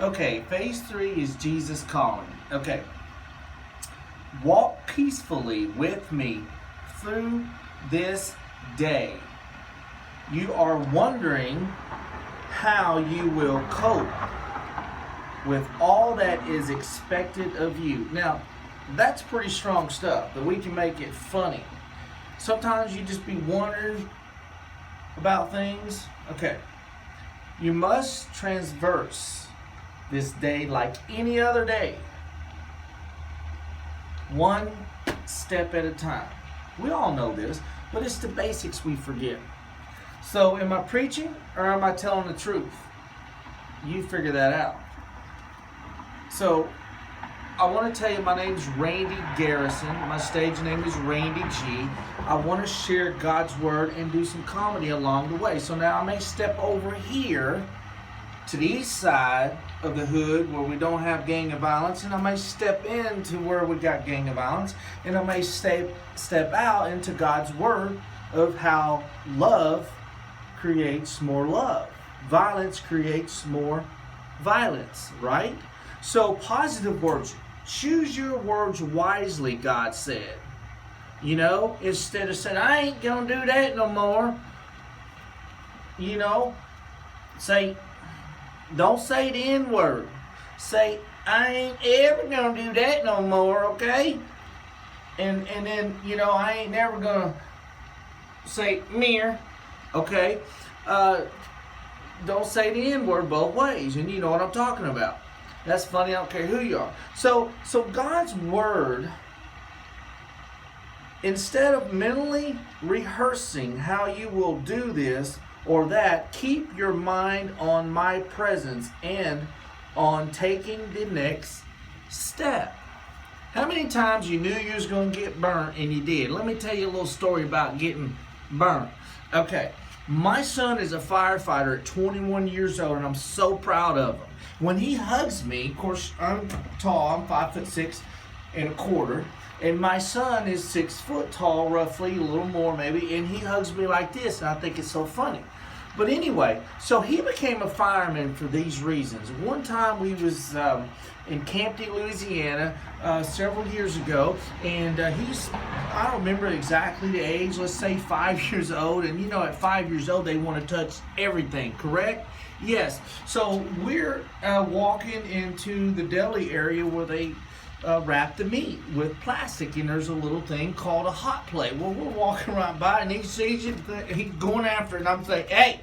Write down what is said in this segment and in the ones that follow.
Okay, phase 3 is Jesus calling. Okay, walk peacefully with me through this day. You are wondering how you will cope with all that is expected of you. Now, that's pretty strong stuff, but we can make it funny. Sometimes you just be wondering about things. Okay, you must transverse this day like any other day, one step at a time. We all know this, but it's the basics we forget. So am I preaching or am I telling the truth? You figure that out. So I want to tell you, my name is Randy Garrison. My stage name is Randy G. I want to share God's Word and do some comedy along the way. So now I may step over here to the east side of the hood where we don't have gang of violence, and I may step into where we got gang of violence, and I may step out into God's Word of how love creates more love. Violence creates more violence, right? So positive words. Choose your words wisely, God said. You know, instead of saying, I ain't gonna do that no more. You know, don't say the N-word. Say, I ain't ever gonna do that no more, okay? And then, you know, I ain't never gonna say mere, okay? Don't say the N-word both ways, and you know what I'm talking about. That's funny, I don't care who you are. So God's Word, instead of mentally rehearsing how you will do this or that, keep your mind on my presence and on taking the next step. How many times you knew you was going to get burnt and you did? Let me tell you a little story about getting burnt. Okay, my son is a firefighter at 21 years old, and I'm so proud of him. When he hugs me, of course, I'm tall, I'm 5'6.25", and my son is 6 foot tall, roughly, a little more maybe, and he hugs me like this, and I think it's so funny. But anyway, so he became a fireman for these reasons. One time we was in Campton, Louisiana, several years ago, and I don't remember exactly the age, let's say 5 years old, and you know at 5 years old they want to touch everything, correct? Yes, so we're walking into the deli area where they wrap the meat with plastic, and there's a little thing called a hot plate. Well, we're walking right by, and he sees it, he's going after it, and I'm saying, hey,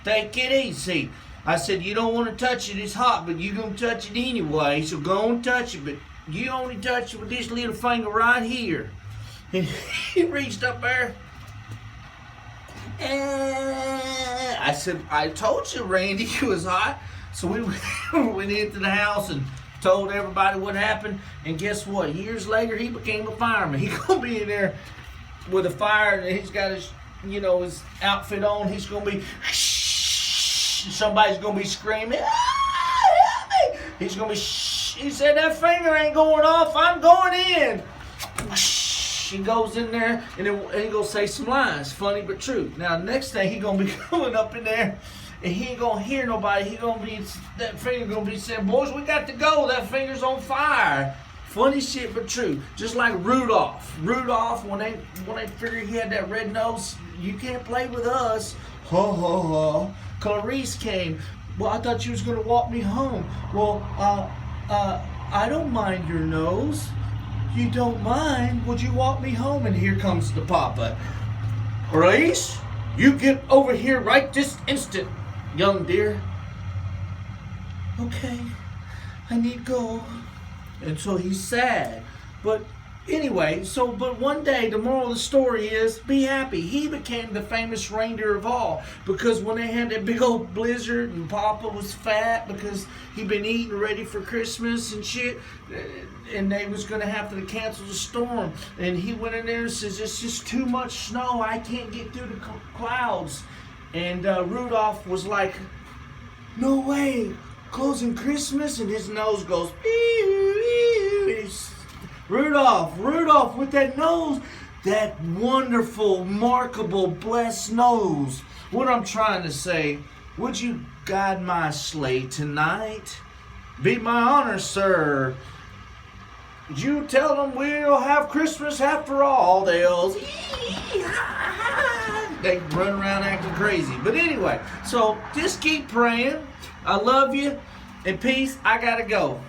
take it easy. I said, you don't want to touch it, it's hot, but you're going to touch it anyway, so go and touch it, but you only touch it with this little finger right here. And he reached up there, and I said, I told you, Randy, it was hot. So we went into the house and told everybody what happened, and guess what? Years later, he became a fireman. He's gonna be in there with a fire, and he's got his, you know, his outfit on. He's gonna be, somebody's gonna be screaming, help me! He's gonna be, he said, that finger ain't going off. I'm going in. He goes in there, and then he gonna say some lines, funny but true. Now, next thing, he gonna be going up in there, and he ain't gonna hear nobody. He gonna be, that finger gonna be saying, boys, we got to go. That finger's on fire. Funny shit but true. Just like Rudolph. Rudolph, when they figured he had that red nose, you can't play with us. Ha ha ha. Clarice came. Well, I thought you was gonna walk me home. Well, I don't mind your nose. You don't mind? Would you walk me home? And here comes the papa. Grace, you get over here right this instant, young dear. Okay, I need go. And so he's sad. But anyway, but one day, the moral of the story is, be happy. He became the famous reindeer of all, because when they had that big old blizzard and Papa was fat because he'd been eating ready for Christmas and shit, and they was going to have to cancel the storm, and he went in there and says, it's just too much snow, I can't get through the clouds. And Rudolph was like, no way, closing Christmas? And his nose goes, Rudolph with that nose, that wonderful, remarkable, blessed nose. What I'm trying to say, would you guide my sleigh tonight? Be my honor, sir. You tell them we'll have Christmas after all. They'll they run around acting crazy. But anyway, so just keep praying. I love you. And peace. I gotta go.